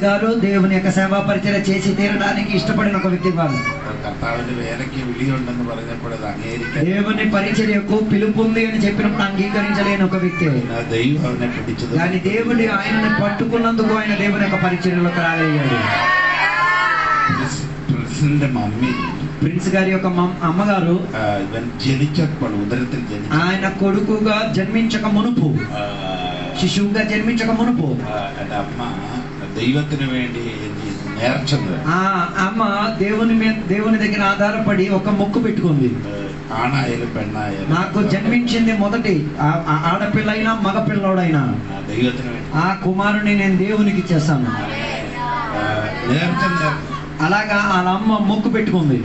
గారు దేవుని యొక్క సేవా పరిచర్య చేసి తీరడానికి ఇష్టపడిన ఒక వ్యక్తి వారు. దేవుని పరిచర్యకు పిలుపు ఉంది అని చెప్పినప్పుడు అంగీకరించలేని ఒక వ్యక్తి. కానీ దేవుడు ఆయనని పట్టుకున్నందుకు ఆయన దేవుని యొక్క పరిచర్యలోకి రాగలిగాడు. ప్రిన్స్ గారి యొక్క అమ్మగారు ఆయన కొడుకుగా జన్మించక మునుపు, శిశువుగా జన్మించక మునుపు దైవത്തിന് വേണ്ടി നേർച്ചത് అమ్మ దేవుని దగ్గర ఆధారపడి ఒక మొక్కు పెట్టుకుంది. ఆణాయలు పెన్నాయలు నాకు జన్మించింది మొదటి ఆడపిల్లైనా మగ పిల్లోడైనా ఆ కుమారుని నేను దేవునికి ఇచ్చేస్తాను. అలాగా వాళ్ళ అమ్మ మొక్కు పెట్టుకుంది.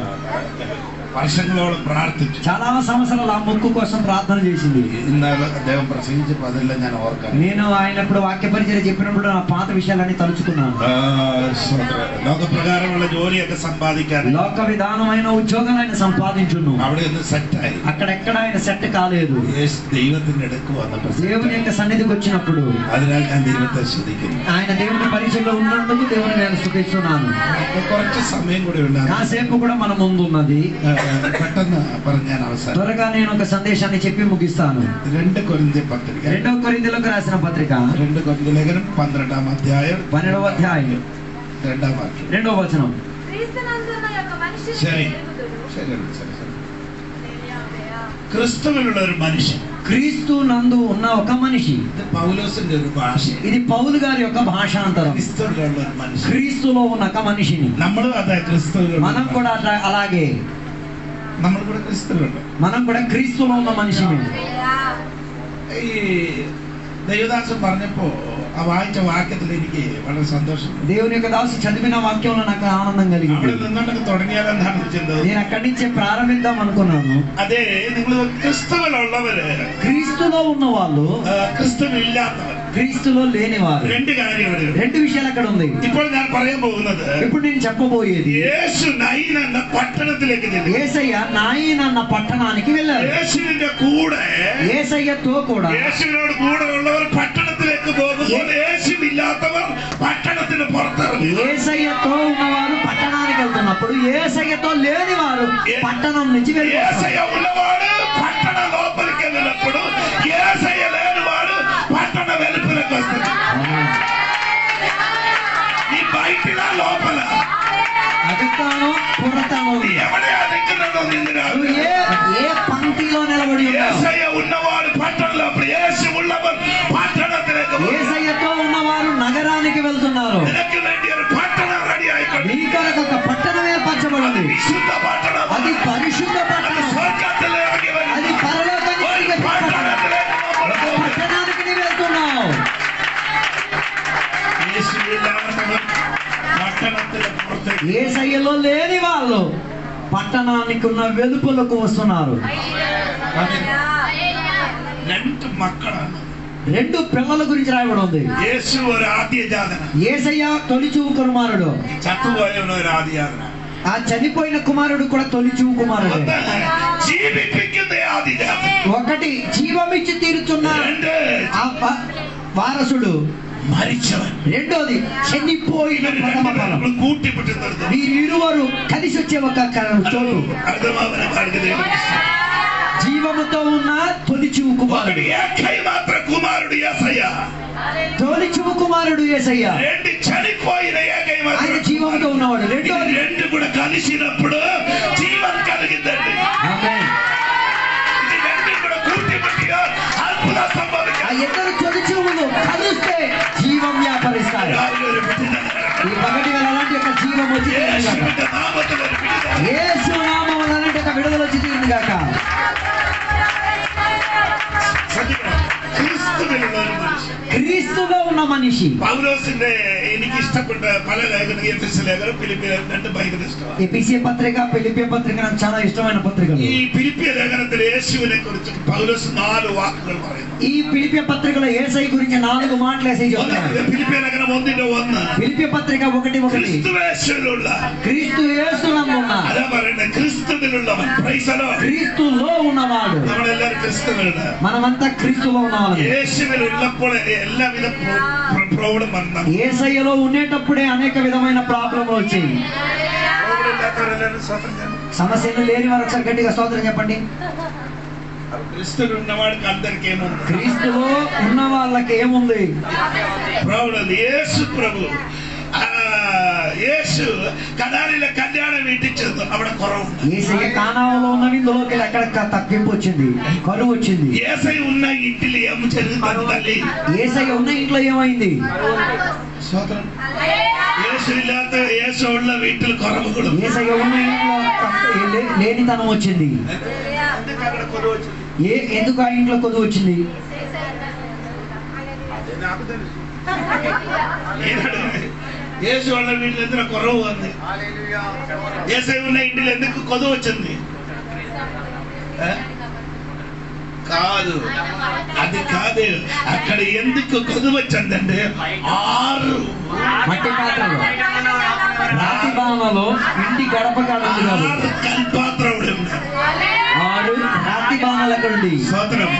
వర్షంలోളം പ്രാർത്ഥിച്ചു. చాలా సంవత్సరాలు ఆ మొక్కు కోసం ప్రార్థన చేసింది. അദ്ദേഹം പ്രസംഗിച്ചപ്പോൾ അതെല്ലാം ഞാൻ ഓർക്കാം. నేను ఆయన ఇప్పుడు వాక్య పరిచర్య చెప్పినప్పుడు నా పాత విషయాలన్నీ తలుచుకున్నాను. లోక ప్రకారముള്ള జോലിയൊക്കെ സമ്പാദിക്കാൻ, లోక విధానమైన ఉద్యోగాలు ఆయన సంపాదించును. അവിടെ ഒന്ന് സെറ്റ് ആയി. అక్కడెక్కడ ఆయన సెట్ కాలేదు. ദൈവത്തിന്റെ അടുക്ക് വന്നപ്പോൾ, దేవుని యొక్క సన్నిధికి వచ్చినప్పుడు, അതിനാൽ ഞാൻ ദൈവത്തെ സ്തുതിക്കുന്നു. ఆయన దేవుని పరిచర్యలో ఉన్నందుకు దేవుని నేను స్తుతిస్తున్నాను. കുറച്ച് సమయం కూడా ఉన్నాను. కాసేపు కూడా మన ముందు ఉన్నది. പെട്ടെന്ന് പറഞ്ഞാൽ അവസാനം త్వరగా నేను ఒక సందేశాన్ని చెప్పి ముగిస్తాను. 2 కొరింథీ పత్రిక, 2 కొరింథీలకు రాసిన పత్రిక 2 కొరింథీ లేఖనం 12వ అధ్యాయం 12వ అధ్యాయం 2వ వాక్యం 2వ వచనం. ശരി, క్రీస్తువిലുള്ള ഒരു మనిషి, క్రీస్తు నందు ఉన్న ఒక మనిషి. పౌలోసిന്റെ ഒരു భాష, ఇది పౌలు గారి యొక్క భాషాంతరం. క్రీస్తులో ఉన్న ఒక మనిషిని మనం కూడా అలాగే మనం కూడా క్రీస్తులో ఉన్న మనిషిని. ఈ దైవదాసు പറഞ്ഞപ്പോ ఆ వాయిച്ച వాక్యത്തിൽ എനിക്ക് വളരെ സന്തോഷം. దేవుని యొక్క దాసు చదివిన వాక్యంలో నాకు ఆనందం కలిగింది. నేను అక్కడి నుంచే ప్రారంభిద్దాం అనుకున్నాను. అదే క్రీస్తువులున్నవరు, క్రీస్తులో ఉన్న వాళ్ళు, క్రీస్తువిല്ലാത്തവർ, క్రీస్తులో లేని వారు. రెండు విషయాలు అక్కడ ఉంది. ఇప్పుడు నేను చెప్పబోయేది, యేసు నైన్ అన్న పట్టణത്തിലേക്ക് వెళ్ళాడు. యేసయ్య నాయిన్ అన్న పట్టణానికి వెళ్ళారు. యేసువిന്റെ കൂടെ, యేసయ్యతో కూడా, యేసుവിനോട് കൂടെ ഉള്ളവർ പട്ടണത്തിലേക്ക് പോകുമ്പോൾ యేసువిല്ലാത്തവർ పట్టణത്തിന് പുറത്തിറങ്ങി. యేసయ్యతో ఉన్నవారు పట్టణానికి వెళ్తున్నప్పుడు యేసయ్యతో లేని వారు పట్టణం నుంచి వెళ్ళారు. యేసయ్య ఉన్నవాడు పట్టణ లోపలికి వెళ్ళినప్పుడు యేసయ్య లేనివాడు పట్టణ వెలుపలకు వస్తాడు. నీ బయటిలా లోపల అడుగుతాను పుడతాను, ఎవడే అడుగుతున్నాడో నిన్ను ఏ పంక్తిలో నిలబడి యేసయ్య ఉన్నవాడు పట్టణంలో, యేసు ఉన్నవారు పట్టణത്തിലേക്ക്, యేసయ్యతో ఉన్నవారు నగరానికి వెళ్తున్నారు. మీ కొరకు ఒక పట్టణం ఏర్పరచబడింది. అది పరిశుద్ధ పట్టణం. అది పరలోకానికి పట్టణానికి నీవు వెళ్తున్నావు. యేసయ్యలో లేని వాళ్ళు పట్టణానికి ఉన్న వెలుపలకు వస్తున్నారు. 2 పిల్లల గురించి రాయబడి ఉంది. యేసయ్య తొలిచూవు కుమారుడు, ఆ చనిపోయిన కుమారుడు కూడా తొలిచూవు కుమారుడు. ఒకటి జీవమిచ్చి తీరుచున్న వారసుడు, రెండోది చనిపోయిన ప్రథమ ఫలం. వీరిరువురు కలిసి వచ్చే ఒక చోటు. జీవముతో ఉన్న తొలిచూవు కుమారుడు, తొలిచూవు కుమారుడు యేసయ్య. ఆయన జీవంతో ఉన్నవాడు. రెండు కూడా కలిసినప్పుడు జీవం కలిగిందండి. ఆ ఇద్దరు తొలిచూవులు కలిస్తే జీవం వ్యాపరిస్తారు. ఈ పగటి వేళ అలాంటి ఒక జీవం వచ్చి యేసు నామమున అలాంటి ఒక విడుదల వచ్చి తీరింది గాక. క్రీస్తులో ఉన్న మనిషి. పౌలోసిന്റെ എനിക്ക് ഇഷ്ടപ്പെട്ട പല ലേഖനം, എഫെസ്യ ലേഖനം, ഫിലിപ്പിയ ലേഖനം, രണ്ട് ഭയങ്കര ഇഷ്ടമാണ്. ఎఫెసీయ పత్రిక, ఫిలిప్పీ పత్రిక నాకు చాలా ఇష్టమైన పత్రికలు. ఈ ఫిలిప్పియ ലേഖനത്തിൽ యేసుവിനെ കുറിച്ച് పౌലോస్ 4 వాక్కుകൾ പറയുന്നു. ఈ ఫిలిప్పీ పత్రికలో యేసయ్య గురించి 4 మాటలు యేసయ్య చెప్తాడు. ఫిలిప్పియ ലേഖനം 1:1, ఫిలిప్పీ పత్రిక 1:1, క్రీస్తు యేసులో క్రీస్తు యేసునందు ఉన్న, అదే പറയുന്നത് క్రీస్తువిలుള്ളവൻ. Praise the lord. క్రీస్తులో ఉన్నవాడు. നമ്മളെല്ലാവരും ക്രിസ്തുവിലാണ്. మనమంతా క్రీస్తులో ఉన్నవాళ్ళం. యేసువిൽ ഉള്ളപ്പോൾ എല്ലാവിധ యేసయ్యలో ఉండేటప్పుడే అనేక విధమైన ప్రాబ్లంలు వచ్చాయి. సమస్యలు లేని వారు ఒకసారి గట్టిగా స్తోత్రం చెప్పండి. క్రీస్తులో ఉన్నవాడికి అందరికి ఏముంది? క్రీస్తులో ఉన్న వాళ్ళకి ఏముంది? యేసు ప్రభు యేసు కనాలిల కళ్యాణం ఇట్టించదు అక్కడ కొరవ. యేసయ్య కానాలో ఉన్న ఇందులోకి ఎక్కడ తప్పింపు వచ్చింది, కరువు వచ్చింది. యేసయ్య ఉన్న ఇంటిలో ఏం జరుగుతుంది తల్లి? యేసయ్య ఉన్న ఇంట్లో ఏమైంది? స్తోత్రం. యేసు ఇల్లాత యేసు ఉన్న ఇంటిలో కొరవ కూడా. యేసయ్య ఉన్న ఇంట్లో లేనితనం వచ్చింది. ఎందుకు ఆ ఇంట్లో కొద్దు వచ్చింది? యేసు వాళ్ళ వీళ్ళు ఎందుకు కొరవ ఉంది? యేసయ్య ఉన్న ఇంటిలో ఎందుకు కొదువు వచ్చింది? కాదు, అది కాదు. అక్కడ ఎందుకు కొదువు వచ్చిందంటే 6 మట్టి పాత్రలు రాతి బాణలో ఇంటి గడప కాదు, 6 కల్పాత్ర 6 రాతి బాణాలు అక్కడ ఉంది. సోదరం,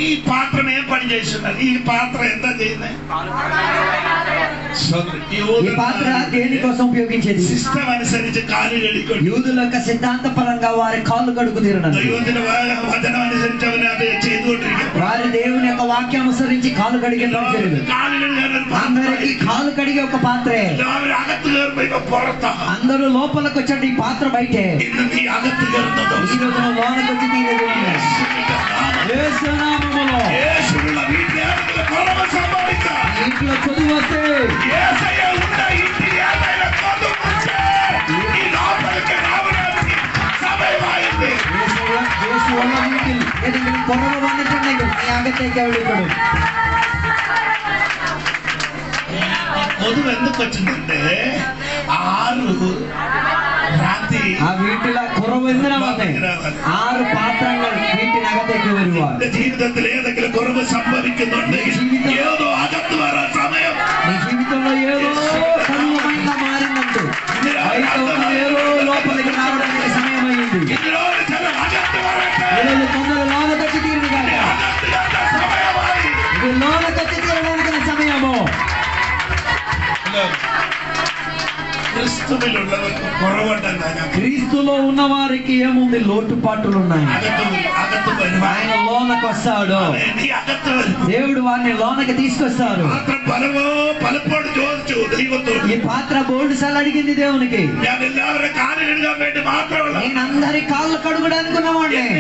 ఈ పాత్ర ఏం పని చేస్తున్నారు? ఈ పాత్ర ఎంత చేయాలి? ఈ పాత్ర దేనికోసం ఉపయోగించేది? సిస్టమ్ అనుసరించి కాలు కడుక్కోండి. యూదుల యొక్క సిద్ధాంత పరంగా వారి కాళ్ళు కడుగు తీరడం, వచనం అనుసరించి వారి దేవుని యొక్క వాక్యం అనుసరించి కాలు కడిగే అందరికి కాలు కడిగే ఒక పాత్రే. అందరూ లోపలికి వచ్చండి, ఈ పాత్ర బయటే. ఈ రోజు లోనకి వచ్చి తీరేది ఇంట్లో చదువు వస్తే కొదువు ఎందుకు వచ్చిందంటే 6 రాత్రి ఆ వీటిలో కొరవ 6 పాత్రങ്ങൾ వీటి నగతకి వరువా జీవితంలో ఏదైనా కొరవ సంభవించుందంటే ఏదో అగత్తు వర సమయం నీ జీవితంలో ఏదో సర్వమైనా మారిందంటూ ఏదో లోపలికి రావడానికి సమయం అయింది. కొందరు లోనకొచ్చి తీరును కాక ఇది లోనకొచ్చి తీరడానికి సమయము. క్రీస్తులో ఉన్న వారికి ఏముంది? లోటుపాటులు ఉన్నాయి. ఆయన లోనకు వస్తాడు, దేవుడు వారిని లోనకి తీసుకొస్తాడు. ఈ పాత్ర బోల్డ్ సార్లు అడిగింది దేవునికి, నేను అందరి కాళ్ళు కడుగడానికి ఉన్నవాడిని,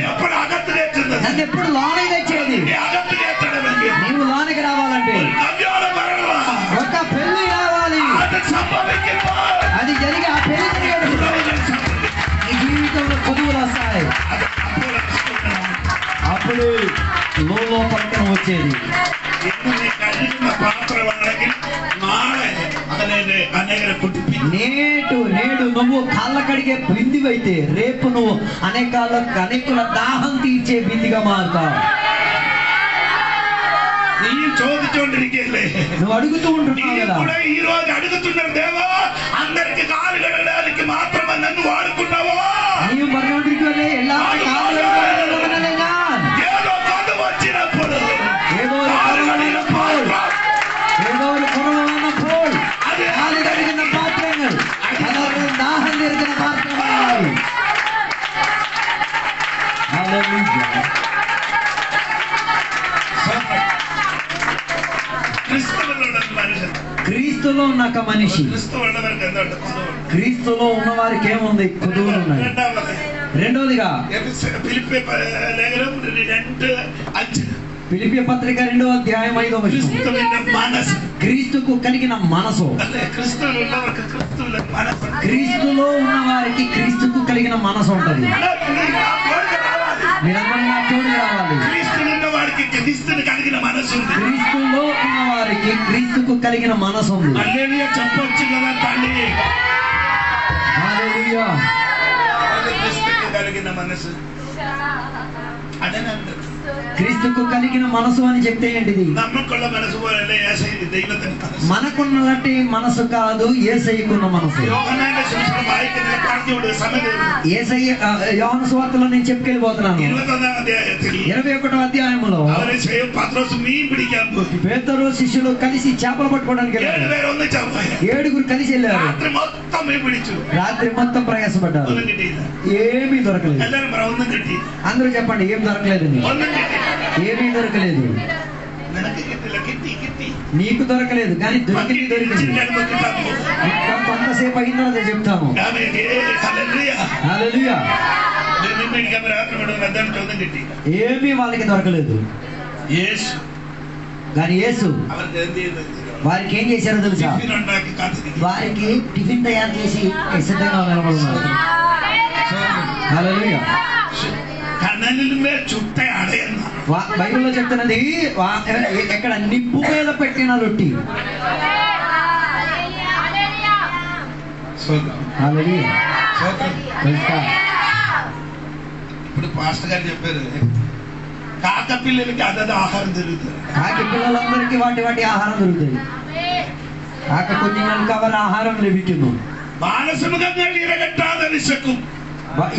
నన్ను ఎప్పుడు లోనకి తెచ్చేది. నీవు లోనకి రావాలంటే ఒక పెళ్లి రావాలి, అది జరిగి ఆ పెళ్లి జరిగేది నీ జీవితంలో కొదువులు వస్తాయి. అప్పుడు లోపలికి వచ్చేది. నేడు నువ్వు కాళ్ళ కడిగే బిందివైతే రేపు నువ్వు అనేకుల దాహం తీర్చే బిందిగా మారుతావు. నువ్వు అడుగుతూ ఉంటున్నావు కదా, ఈ రోజు అడుగుతున్నారు దేవా, అందరికి కాలు కడగడానికి మాత్రమే నన్ను వాడుకున్నావో? నీవు మరణికి వెళ్ళే ఎలా ఏదో కొదువు వచ్చినప్పుడు ఏదో కొరవైనప్పుడు కాలు కడిగిన పాత్రలు దాహం తీరిన పాత్రలు. క్రీస్తులో ఉన్న ఒక మనిషి, క్రీస్తులో ఉన్న వారికి ఏముంది? కొదువులు ఉన్నాయి. రెండోదిగా ఫిలిప్పీ పత్రిక 2వ అధ్యాయం 5వ వచనం, క్రీస్తుకు కలిగిన మనసు. క్రీస్తులో ఉన్న వారికి క్రీస్తుకు కలిగిన మనసు ఉంటుంది. మీరందరూ నా తోడు రావాలి. క్రీస్తులో ఉన్న వారికి క్రీస్తుకు కలిగిన మనసు ఉంది. హల్లెలూయా చెప్పొచ్చు కదా తండ్రి. హల్లెలూయా. క్రీస్తుకు కలిగిన మనసు అదేనంటారు. క్రీస్తుకు కలిగిన మనసు అని చెప్తే ఏంటిది? నమ్మకున్న మనసు పోలే యేసయ్య దైవత్వం మనసు. మనకున్నటి మనసు కాదు, యేసయ్యకున్న మనసు. యోహన్నాను సువిశేషం వాయికిన పార్థివుడు సమదేవుడు. యేసయ్య యోహాను సువార్తలో నేను చెప్పుకెళ్ళిపోతున్నాను. 21వ అధ్యాయത്തിൽ 21వ అధ్యాయంలో അവരെ പത്രോസ് മീൻ പിടിക്കാൻ പോയി. పేతురు శిష్యులు కలిసి చేపలు పట్టుకోవడానికి వెళ్ళారు. 7 പേര് ഒന്നിച്ചാ പോയത്. 7 కలిసి వెళ్ళారు. రాత్రి మొత్తం మీన్ పిడిచు. రాత్రి మొత్తం ప్రయాసపడ్డారు. ഒന്നും കിട്ടിയില്ല. ఏమీ దొరకలేదు. എല്ലാവരും പറ ഒന്നും കിട്ടി. అందరూ చెప్పండి, ఏం దొరకలేదు. ഒന്നും കിട്ടി. ఏమీ దొరకలేదు. നിനക്ക് കിട്ടില്ല. കിട്ടി കിട്ടി. నీకు దొరకలేదు, కానీ దొరికింది దొరికింది. ఇంకా కొంతసేపు అయిన తర్వాత చెప్తాము. హల్లెలూయా. ఏమీ వాళ్ళకి దొరకలేదు. కానీ యేసు వారికి ఏం చేశారో తెలుసా? వారికి టిఫిన్ తయారు చేసి సిద్ధంగా నిలబడున్నారు. హల్లెలూయా. బైబిల్లో చెప్తున్నది ఎక్కడ నిప్పు మీద పెట్టిన రొట్టి. హల్లెలూయా. ఇప్పుడు పాస్టర్ గారు చెప్పారు, కాక పిల్లలకి అదే ఆహారం దొరుకుతుంది. కాకి పిల్లలందరికీ వాటి వాటి ఆహారం దొరుకుతుంది. కాక కుഞ്ഞുങ്ങൾക്ക് അവർ ఆహారం లభిക്കുന്നു. బాలసింహంగా ఇరగట్టాద విషకు.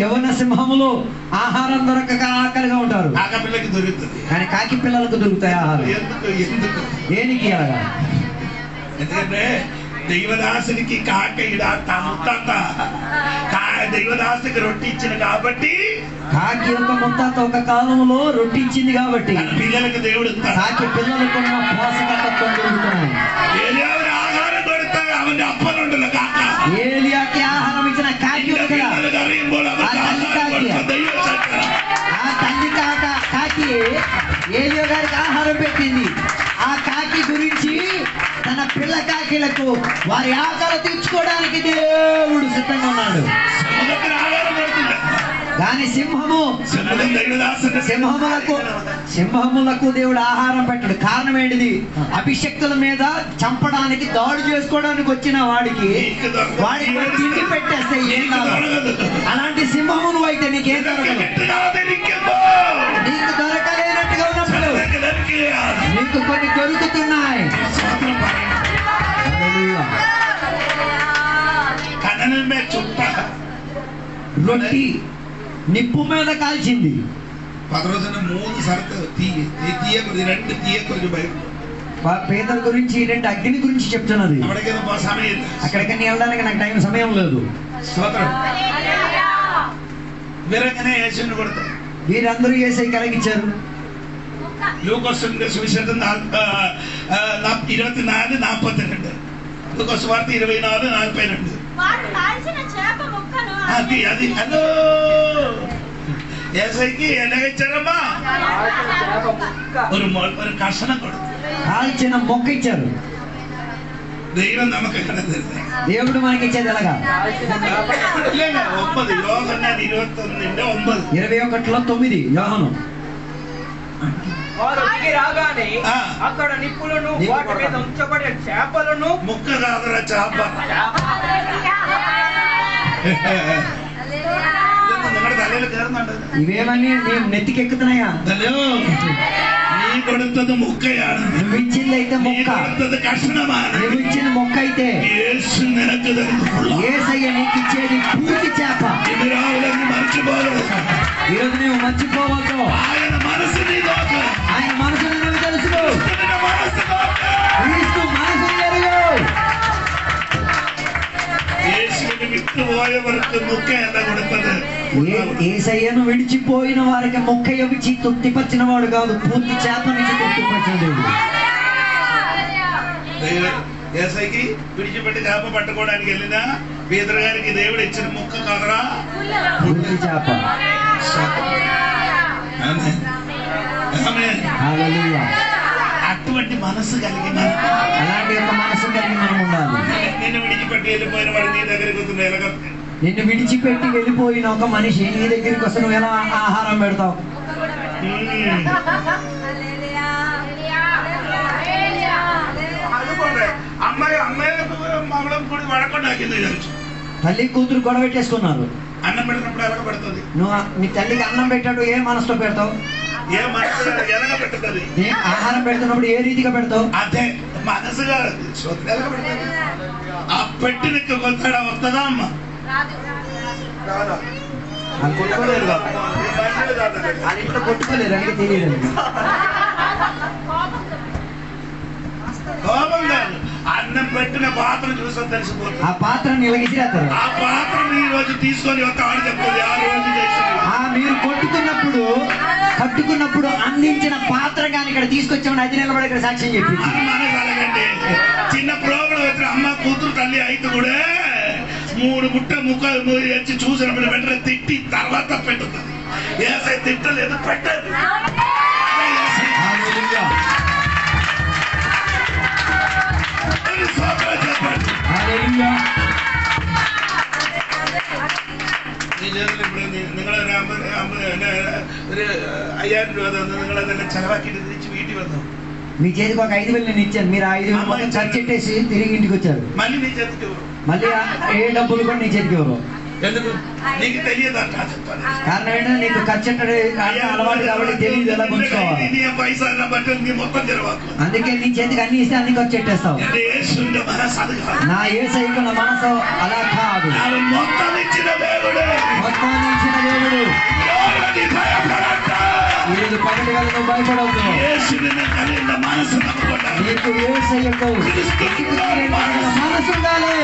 యవన సింహములు ఆహారం దొరకక ఆకలిగా ఉంటారు. కాక పిల్లకి దొరుకుతుంది, కానీ కాకి పిల్లలకు దొరుకుతాయి ఆహారం. ఎందుకు దేనికి అలాగా? ఎందుకంటే దైవదాసునికి కాక ముత్తాత దైవదాసుకి రొట్టి ఇచ్చిన కాబట్టి, కాకి యొక్క ముత్తాత ఒక కాలంలో రొట్టి ఇచ్చింది కాబట్టి పిల్లలకు దేవుడు కాకి పిల్లలకు పోషకతత్వం దొరుకుతున్నాయి. ఆహారం దొరుకుతాయి. అవన్నీ అప్పలుండదు. కాక ఏలియాకి ఆహారం ఇచ్చిన కాకి ఉంది కదా, ఆ తల్లి కాకి ఏలియా గారికి ఆహారం పెట్టింది. ఆ కాకి గురించి తన పిల్ల కాకిలకు వారి ఆకలి తీర్చుకోవడానికి దేవుడు సిద్ధంగా ఉన్నాడు. కానీ సింహములకు దేవుడు ఆహారం పెట్టడు. కారణం ఏంటిది? అభిషక్తుల మీద చంపడానికి, దాడి చేసుకోవడానికి వచ్చిన వాడికి తిండి పెట్టేస్తే ఏం కాదు. అలాంటి సింహము నువ్వు అయితే నీకేం దొరకదు. నీకు దొరకలేనట్టుగా ఉన్నప్పుడు నీకు కొన్ని దొరుకుతున్నాయి. రొట్టి నిప్పు మీద కాల్చింది. 10 రోజున 3 సరత పేదల గురించి 2 అగ్ని గురించి చెప్తున్నది. అక్కడికి వెళ్ళడానికి నాకు టైం సమయం లేదు. వీరందరూ యేసయ్య కలిగించారు. లూకాసు సువిశేషం 24:42, లూకాసు వార్త 24:42. అది హలో యేసయ్యకి ఎలాగిచ్చారమ్మా? ഒരു കഷണം കൊടുത്തു. కాల్చిన మొక్క ఇచ్చారు. దైవం నమ్మకం. దేవుడు మనకి ఇచ్చేది ఎలాగా? 9 యోహన్నాను 21:9. 21:9 యోహాను. వారు దిగి రాగానే అక్కడ నిప్పులను, వాటి మీద ఉంచబడిన చేపలను, ముక్క కాదురా చేప, ఇవేమన్నీ నెత్తికెక్కుతున్నాయా? നീ കൊടുത്തത് മുക്കയാണ്. నువ్వు ఇచ్చింది అయితే మొక్క, കഷ്ണമാണ്. నువ్వు ఇచ్చిన మొక్క అయితే యేసు నినకు తరువాత యేసయ్య నీకు ఇచ్చేది పూర్తి చేప. రావులని మర్చిపోవద్దు. ఈరోజు నువ్వు మర్చిపోవద్దు. ఆయన మనసుని నోకు. ఆయన మనసుని నువ్వు తెలుసుకో. క్రీస్తు మనసుని ఎరుగు. యేసుని విట్టుపోయేవరకు ముక్క ఎంత కొడుతుంది? యేసయ్యను విడిచిపోయిన వారికి మొక్క ఇచ్చి తృప్తిపరిచిన వాడు కాదు, పూర్తి చేప నుంచి తృప్తిపరిచిన దేవుడు. యేసయ్యకి విడిచిపెట్టి చేప పట్టుకోవడానికి వెళ్ళిన పీతరు గారికి దేవుడు ఇచ్చిన ముక్క కాదరా, పూర్తి చేప. అటువంటి మనసు కలిగిన, అలాంటి ఒక మనసు కలిగి మనం ఉండాలి. నిన్ను విడిచిపెట్టి వెళ్ళిపోయిన వాడు నీ దగ్గరికి వస్తుంది. ఎలాగ నిన్ను విడిచిపెట్టి వెళ్ళిపోయిన ఒక మనిషి నీ దగ్గరికి వస్తే నువ్వు ఎలా ఆహారం పెడతావు? తల్లి కూతురు గొడవ పెట్టేసుకున్నారు. అన్నం పెట్టినప్పుడు ఎలా పెడుతుంది? నువ్వు నీ తల్లికి అన్నం పెట్టాడు, ఏ మనసులో పెడతావు? ఏ మనసు ఎలగబెట్టుతుంది. ఆహారం పెడుతున్నప్పుడు ఏ రీతిగా పెడతావు? అదే మనసుగా ఎలగబెడుతుంది. ఆ పెట్టినకి కొత్తడ వస్తుందా అమ్మ? అది కొట్టుకోలేరు కాదు, అది ఇంట్లో కొట్టుకోలేరు, అందుకే తెలియదు. కోపం కాదు, అన్నం పెట్టిన పాత్ర చూసా తెలిసిపోతుంది. ఆ పాత్రని ఇలాగిసిరేస్తారు. ఆ పాత్రని ఈ రోజు తీసుకొని ఒక ఆడు చెప్తుంది, ఆ రోజు చేసింది. మీరు కట్టుకున్నప్పుడు అందించిన పాత్ర కానీ ఇక్కడ తీసుకొచ్చామని అది నిలబడి ఇక్కడ సాక్ష్యం చెప్పింది. అది మనకు అలాగండి. చిన్న ప్రోగ్రాం వచ్చిన అమ్మ కూతురు తల్లి అయితే కూడా 3 గుట్ట ముక్కలు వచ్చి చూసినప్పుడు వెంటనే తిట్టి తర్వాత పెట్టుతుంది. ఏసై తిట్టలేదు, పెట్టదు. നിങ്ങളെ 5000 രൂപ തന്നു, നിങ്ങളതെല്ലാം ചെലവാക്കിയിട്ട് തിരിച്ച് വീട്ടിൽ വന്നു. మీ చేతికి ఒక 5,000 నేను ఇచ్చాను, మీరు 5,000 మొత్తం ఖర్చెట్టేసి తిరిగి ఇంటికి వచ్చారు. మళ్ళీ నీ చేతికి ఎవరు? మళ్ళీ ఏ డబ్బులు కూడా నీ చేతికి ఎవరు? ఎందుకు నీకు తెలియదంట చెప్పాలి. కారణం ఏంటంటే నీకు ఖర్చెట్టడే అలవాటు కాబట్టి తెలియదు ఎలా కొంచుకోవాలి. పైసా బట్టి నీ మొత్తం తెరవాకు. అందుకే నీ చేతికి అన్ని ఇస్తే అన్ని ఖర్చెట్టేస్తావు. నా యేసయ్యకు నా మనసు అలా కాదు. మొత్తం ఇచ్చిన దేవుడు, మొత్తాన్ని ఇచ్చిన దేవుడు. ఈరోజు పగటి వేళ నువ్వు భయపడవద్దు. నీకు యేసయ్యకు మనసు ఉండాలి.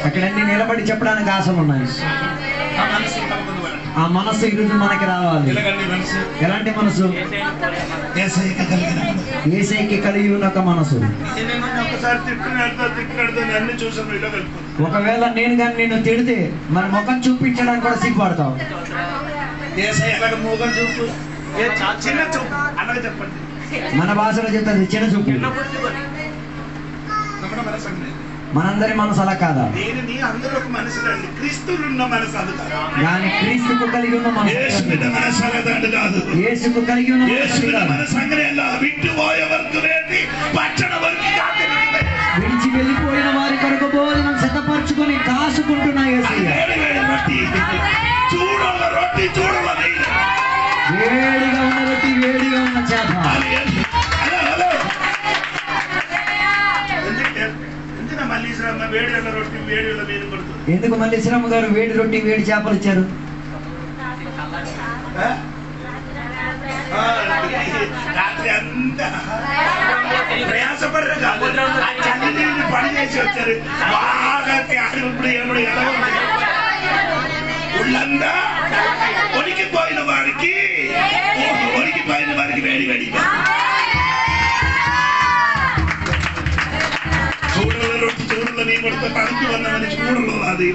అక్కడన్నీ నిలబడి చెప్పడానికి ఆశలు ఉన్నాయి. ఆ మనసు ఈరోజు మనకి రావాలి. ఎలాంటి మనసు? యేసయ్యకి కలిగి ఉన్న ఒక మనసు. ఒకవేళ నేను కానీ నిన్ను తిడితే మన ముఖం చూపించడానికి కూడా సిగ్గుపడతావు. చిన్న చూపు అలాగే చెప్పండి. మన భాషలో చెప్తుంది చిన్న చూపు. మనందరి మనసు అలా కాదా? కానీ క్రీస్తుకు కలిగి ఉన్న మనసు, యేసుకు కలిగి ఉన్న విడిచి వెళ్ళిపోయిన వారి కొరకు భోజనం సిద్ధపరచుకొని కాసుకుంటున్న యేసయ్య. వేడిగా ఉన్న రొట్టి, వేడిగా ఉన్న చేప. ఎందుకు మల్లీశ్వరమ్మ గారు వేడి రొట్టి వేడి చేపలు ఇచ్చారు? రాత్రి అంతా ప్రయాసపడ్డ కాదు, పని చేసి వచ్చారు. బాగా ఇప్పుడు ఎలా ఉంది ఉళ్ళంతా ఒడికిపోయిన వాడికి వేడి వేడి చూడలో నీ కొడుకు తనకు వన్నవని చూడలో అది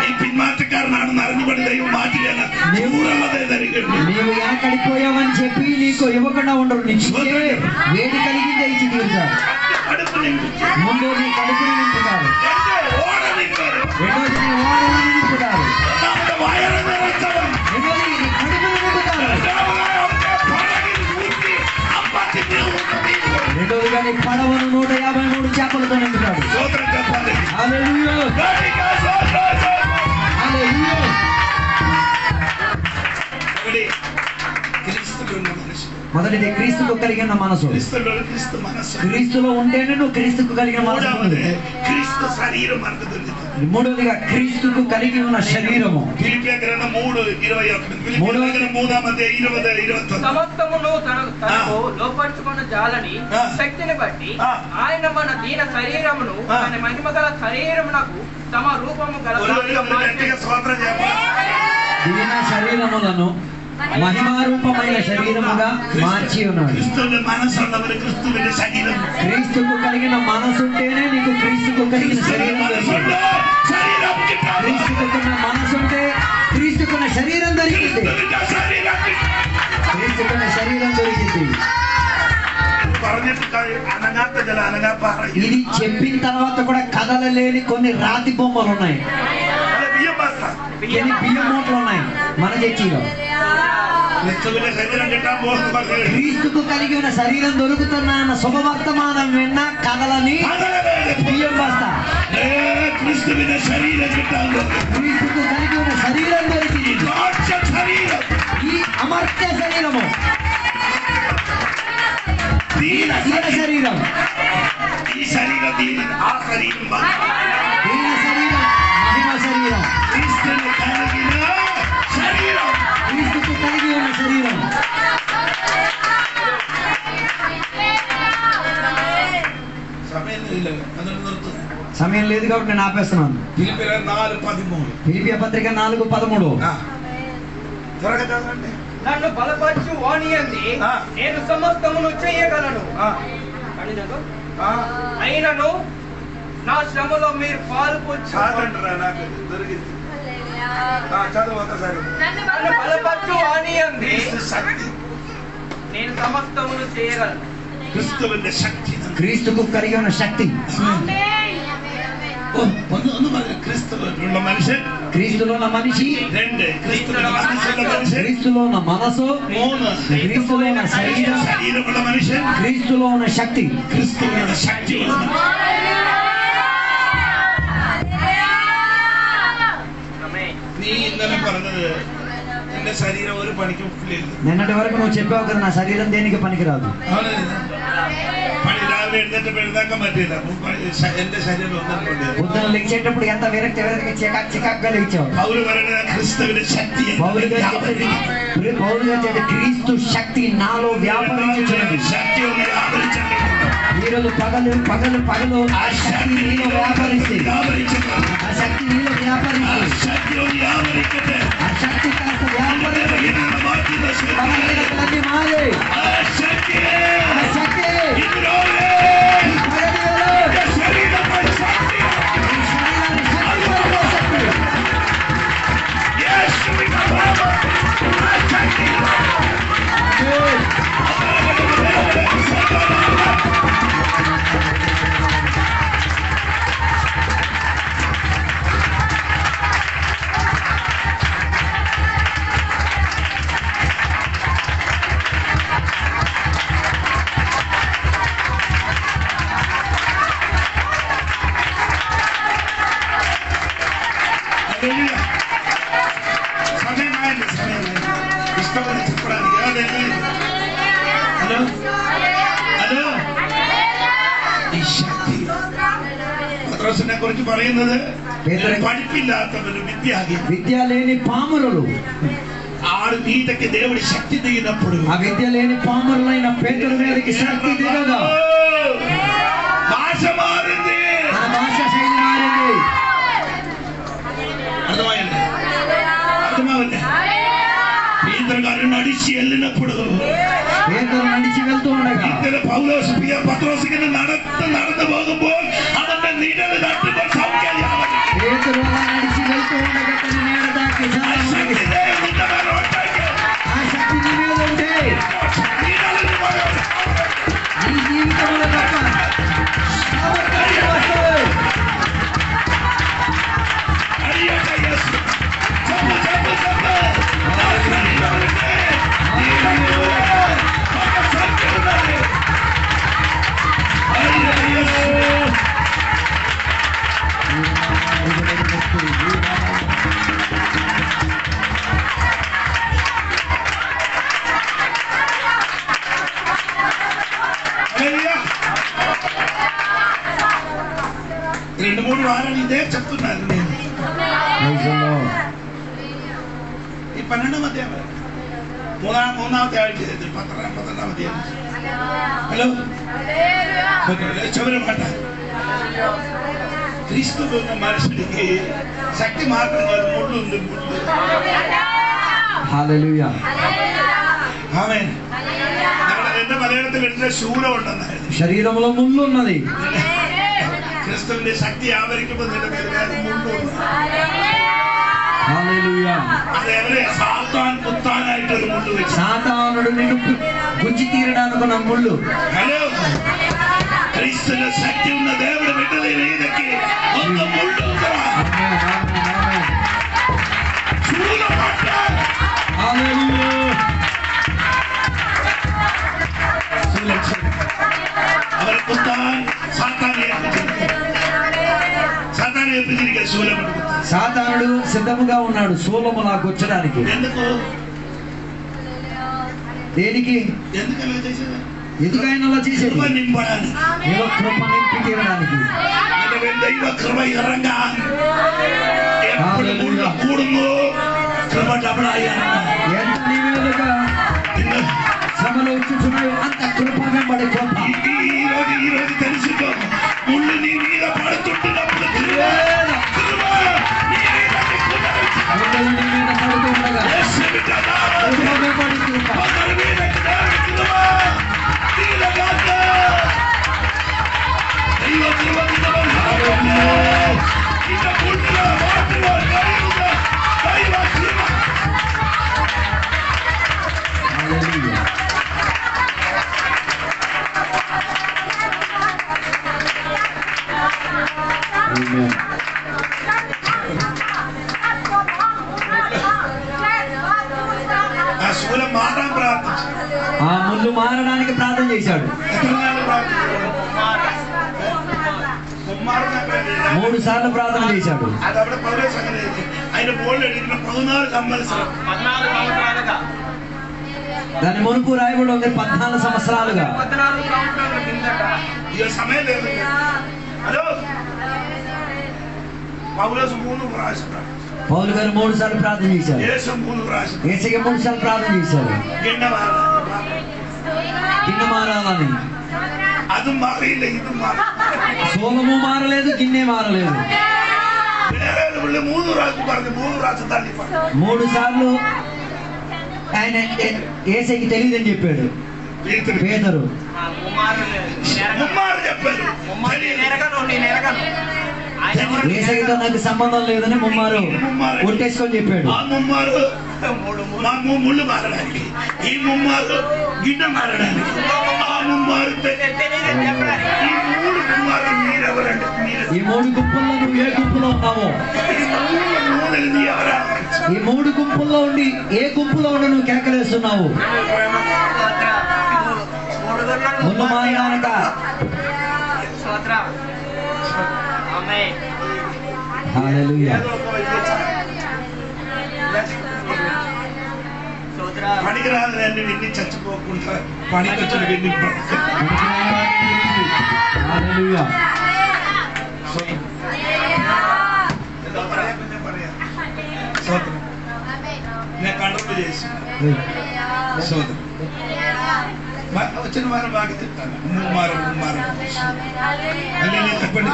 నీ పిన్మాటకారనాడు నరనిబడి దైవం మాటివేలా చూడలదే జరిగింది. నీవు వెనకడిపోయావని చెప్పి నీకు ఇవ్వకుండా ఉండరు. నీకు వేడి కలిగిందే ఇచ్చి తీరుతారు. ముందు నీ కడుపుని నింపుతారు, రెండోది నీ ఓడని నింపుతారు, రెండోది నీ కడుపుని నింపుతారు, రెండోదిగా నీ పడవను 153 చేపలతో నింపుతాడు. హల్లెలూయా, హల్లెలూయా. మొదటిది క్రీస్తుకు కలిగిన మనసు. క్రీస్తులో ఉంటేనే నువ్వు క్రీస్తుకు కలిగిన మనసు. మూడవదిగా క్రీస్తుకు కలిగి ఉన్న శరీరము. సమస్తమును తనకు లోపరుచుకున్న జాలని శక్తిని బట్టి ఆయన మన దీన శరీరమును మన మహిమ గల శరీరమునకు తమ రూపము గల దీన శరీరములను మహిమారూపమైన శరీరముగా మార్చి ఉన్నాడు. క్రీస్తుకు కలిగిన మనసుంటేనే నీకు క్రీస్తుకు కలిగిన శరీరం దొరికింది. క్రీస్తుకున్న మనసుంటే క్రీస్తుకున్న శరీరం దొరికింది. క్రీస్తుకున్న శరీరం దొరికింది. ఇది చెప్పిన తర్వాత కూడా కదలలేని కొన్ని రాతి బొమ్మలు ఉన్నాయి, బియ్యం మూటలు ఉన్నాయి మన చర్చిలో. క్రిస్తువిని శరీరం గిట్టా పోస్తుంది మరి. క్రీస్తుకు కలిగి ఉన్న శరీరం దొరుకుతున్నా అన్న శుభవర్తమానం విన్న కదలని బియ్యం బస్తా. క్రిస్తువిని శరీరం గిట్టా క్రీస్తుకు కలిగి ఉన్న శరీరం దొరికింది. శరీరం ఈ అమర్త్య శరీరము దీన శరీరం, ఈ శరీరం దీని ఆ శరీరం దీన శరీరం మహిమ శరీరం, క్రీస్తుని కలిగిన శరీరం, క్రీస్తుకు కలిగి ఉన్న శరీరం. సమయం లేదు కాబట్టి నేను ఆపేస్తున్నాను. ఫిలిప్పీయుల 4:13. ఫిలిప్పీ పత్రిక 4:13. త్వరగా చదవండి. నన్ను బలపరచు వాణియంది నేను సమస్తమును చేయగలను. అయినను నా శ్రమలో మీరు పాలు చదవండిరా, నాకు దొరికింది. చదువు ఒకసారి. నన్ను బలపరచు వాణియంది శక్తి, నేను సమస్తమును చేయగలను. క్రిస్తువిന്റെ శక్తి, క్రీస్తుకు కలిగి ఉన్న శక్తి. క్రీస్తులో ఉన్న మనిషి, క్రీస్తులో ఉన్న మనిషి, క్రీస్తులో ఉన్న మనసు, క్రీస్తులో ఉన్న శరీరం, శరీరముల మనిషి, క్రీస్తులో ఉన్న శక్తి. ക്രിസ്തുവിന്റെ ശക്തി. നീ ഇന്നലെ പറഞ്ഞത് എന്റെ ശരീരം ഒരു പണിക്കും ഒപ്പില്ല. నిన్నటి వరకు నువ్వు చెప్పావు కదా నా శరీరం దేనికి పనికిరాదు. പണി രാവിലെ എഴുന്നേറ്റപ്പോഴേക്കാൻ പറ്റില്ല. എന്റെ ശരീരം ഒന്നും കൊണ്ടില്ല. పొద్దున లేచేటప్పుడు ఎంత విరక్తి చికాక్గా లేచావు. പൗല് പറയുന്നത് ക്രിസ്തുവിന്റെ ശക്തി, పౌలుగా చెప్పేది క్రీస్తు శక్తి నాలో వ్యాపరించుచున్నది. ശക്തി ഒന്ന് വ്യാപരിച്ചിട്ടുണ്ട്. ఈరోజు పగలు పగలు పగలు ఆ శక్తి నీలో వ్యాపరిస్తే, ఆ శక్తి నీలో వ్యాపరిస్తే, ശക്തി ഒന്ന് വ്യാപരിക്കട്ടെ. ఆ శక్తి కాస్త వ్యాపరిస్తే ഇതിനുള്ള ബാധ്യത బలహీనతలన్నీ మారే. ആ ശക്തി ఆ శక్తి ഇതിനോടെ ఈ పగటివేళ ശരീരമായ ശക്തി ఈ శరీరాన్ని శక్తిపరిచే శక్తి. യേശുവിന്റെ നാമം ആ ശക്തി സമയമായില്ല, സമയമായില്ല. ഇഷ്ടപ്പെട്ട് ചിത്രാనికి ഹലോ ഹലോ. ഈ ശക്തി പത്രോസിനെ കുറിച്ച് പറയുന്നത് പഠിപ്പില്ലാത്തവന് വിദ്യാഹി, విద్య లేని పామురులు. ఆడు మీదకి దేవుడి శక్తి దిగినప్పుడు ఆ విద్య లేని పామురులైన పేతురు మీదకి శక్తి దిగగా భాష మారింది, మన భాష శైలి మారింది. అర్థమైంది? అర్థమవుతుంది. పేతురు గారు నడిచి వెళ్ళినప్పుడు పేతురు నడిచి వెళ్తూ ఉండగా ഇന്നലെ പൗലോസ് പത്രോസിന് നടന്നു പോകുമ്പോൾ അവന്റെ നിഴൽ നട്ടുമ്പോൾ സൗഖ്യമാവും. పేతురు అలా నడిచి వెళ్తూ ఉండగా తన నీడ తాకి ആ చాలా మంది ശക്തി ദൈവത്തിന്റെ മേലുണ്ടായി. ఆ శక్తి నీ మీద ఉంటే നിഴലിന് പകരം నీ జీవితంలో గొప్ప సామర్థ్యం వస్తుంది. അടിയട്ടെ യേശു. ചപ്പ് ചപ്പ് ചപ്പ്. ആ ശരീരമുണ്ട്. നിഴലുണ്ട്. പക സൗഖ്യമുണ്ട്. അടിയട്ടെ യേശു. హల్లెలూయా. 2-3 వారాలు ఇదే చెప్తున్నాను నేను. ഈ 12-ാം അധ്യായം മൂന്നാമത്തെ ആഴ്ച 12-ാം അധ്യായം. ഹലോ ചവരമാട്ട ക്രിസ്തു എന്ന മനുഷ്യനിക്ക് ശക്തി മാത്രം മുള്ളുണ്ട്, മുള്ളു. హల్లెలూయా. ആമേൻ. എന്റെ മലയാളത്തിൽ എന്റെ ശൂലം ഉണ്ടെന്നായിരുന്നു. శరీరంలో ముళ్ళు ఉన్నది. ക്രിസ്തുവിന്റെ ശക്തി ആവരിക്കുമ്പോൾ നിന്റെ പേര് മുള്ളുണ്ട്. హల్లెలూయా. അതേപോലെ സാത്താൻ കുത്താനായിട്ടൊരു മുള്ളു വെച്ചു. సాతానుడు నిన్ను గుంజి తీరడానికి ఉన్న ముళ్ళు. ഹലോ, ക്രിസ്തുവിന്റെ ശക്തി ഉള്ള ദേവയുടെ വിടുതൽ ഇതൊക്കെ ഒന്ന് മുള്ളുക. ఆమేన్, ఆమేన్, ఆమేన్. ശൂലമാട്ട హల్లెలూయా. సాతానుడు సిద్ధముగా ఉన్నాడు సోలములా కూర్చడానికి. ఎందుకు? దేనికి? ఎందుకలా చేసేది? ఎందుకైనా అలా చేసేది? కృప నింపడానికి. ఏదో కృప నింపి తీరడానికి. దైవ కృప ఎర్రంగా ఎప్పుడు ముళ్ళు కూడుందో కృప డబడాయ్యా. ఎంత నీ మీదుగా శ్రమలు వచ్చుచున్నాయో అంత కృప వెంబడి కృప. ఈ రోజు తెలుసుకో, ముళ్ళు నీ మీద పడుతుంటున్నప్పుడు కృప నీ మీద పడుతూ ఉండగా వెంబడి కృప. ఆ ముళ్ళు మారడానికి ప్రార్థన చేశాడు. 3 సార్లు ప్రార్థన చేశాడు. ఆయన బోల్డ్ అడిగిన 14 సంవత్సరాలుగా. దాని మునుపు రాయబడి ఉంది 14 సంవత్సరాలుగా. సమయం లేదు. హలో పౌలు గారు 3 సార్లు ప్రార్థన చేశారు. యేసయ్య 3 సార్లు ప్రార్థన చేశారు. గిన్నె మారాలని. అది మారలేదు, ఇది మారలేదు. సోలము మారలేదు, గిన్నె మారలేదు. 3 సార్లు ఆయన యేసయ్యకి తెలియదని చెప్పాడు పేతురు. యేసయ్యతో నాకు సంబంధం లేదని ముమ్మారు ఒట్టేసుకొని చెప్పాడు. ముళ్ళు మారడానికి, ఈ ముమ్మారు గిన్నె మారడానికి, ఆ ముమ్మారు ఈ 3 గుంపుల్లో నువ్వు ఏ గుంపులో ఉన్నావో, ఈ 3 గుంపుల్లో ఉండి ఏ గుంపులో ఉండి నువ్వు కేకలేస్తున్నావు? ముళ్ళు మారడానిక. హల్లెలూయా. పనికిరాని విన్ని చచ్చిపోకుండా పనికొచ్చిన విన్ని హల్లెలూయా. నేను కంట్రోల్ చేసి వచ్చిన వారం బాగా చెప్తాను. చెప్పండి.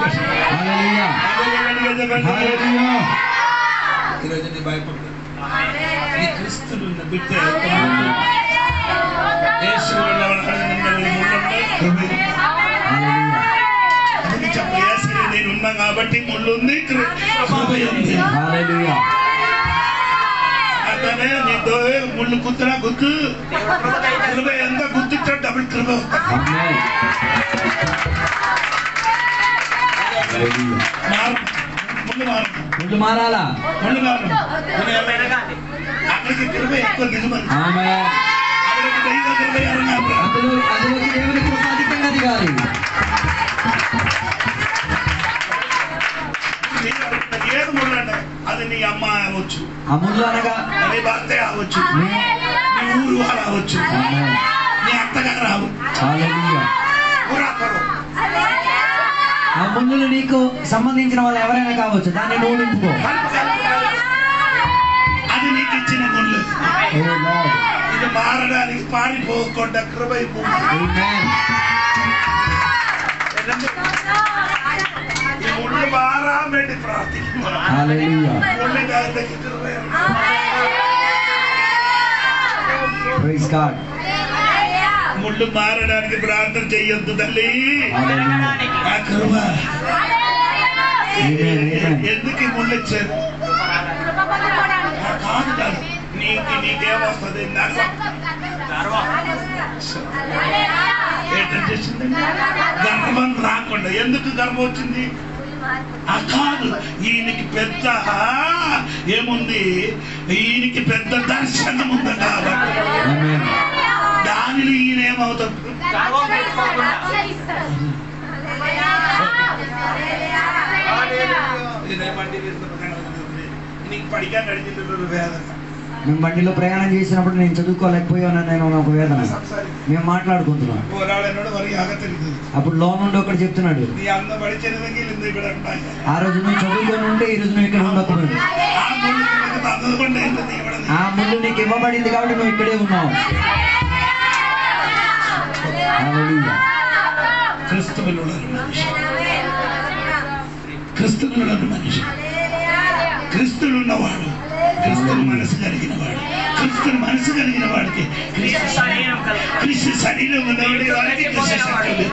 ఈరోజు నీ భయపడదు. నీ క్రీస్తులు బిడ్డ నేను ఉన్నా కాబట్టి ముళ్ళు ఉంది, అతనే నీతో ముళ్ళు గుద్దురా గుద్దు, కృప ఎంత గుద్దుతా డబుల్ కృప. ముళ్ళు మారాలా? ముళ్ళు మారు. అక్కడికి కృప ఎక్కువ దిగుమని, అక్కడికి దైవ కృప అందులోకి దేవుని కృప అధికంగా దిగాలి. ఏది ముళ్ళు అంటే అది నీ అమ్మ అవ్వచ్చు, ఆ ముళ్ళు అనగా నీ భర్త అవ్వచ్చు, నీ ఊరు వారు అవ్వచ్చు, నీ అత్తగారు అవ్వచ్చు. ఆ ముళ్ళు నీకు సంబంధించిన వాళ్ళు ఎవరైనా కావచ్చు, దాన్ని నువ్వు నింపుకో. అది నీకు ఇచ్చిన ముళ్ళు. ఇది మారడానికి పారిపోకుండా కృప ముళ్ళు మారామెట్టి ముళ్ళు మారడానికి ప్రార్థన చెయ్యొద్దు తల్లి. ఎందుకు ముళ్ళు ఇచ్చారు? కాదు కాదు, నీకేమొస్తుంది? గర్భం రాకుండా. ఎందుకు గర్భం వచ్చింది? కాదు, ఈయనకి పెద్ద ఏముంది, ఈయనకి పెద్ద దర్శనం ఉంది కాబట్టి దానిలో ఈయన ఏమవుతాడు? నీకు పడిగా నడిచింది వేదన. మేము బండిలో ప్రయాణం చేసినప్పుడు నేను చదువుకోలేకపోయాను, నేను ఒక వేదన. మేము మాట్లాడుకుంటున్నాం. అప్పుడు లోన్ నుండి ఒకటి చెప్తున్నాడు, ఆ రోజు నువ్వు చదువుకొని ఉంటే ఈ రోజు నువ్వు ఇక్కడ ఉండకపోయాడు. ఆ ముందు నీకు ఇవ్వబడింది కాబట్టి నువ్వు ఇక్కడే ఉన్నావు. క్రిస్తులున్నవాడు, క్రిస్తుని మనసు కలిగిన వాడు, క్రిస్తుని మనసు కలిగిన వాడికి క్రిస్తు శరీరం ఉన్నవాడికి వారికి క్రిస్తు శక్తి ఉంది.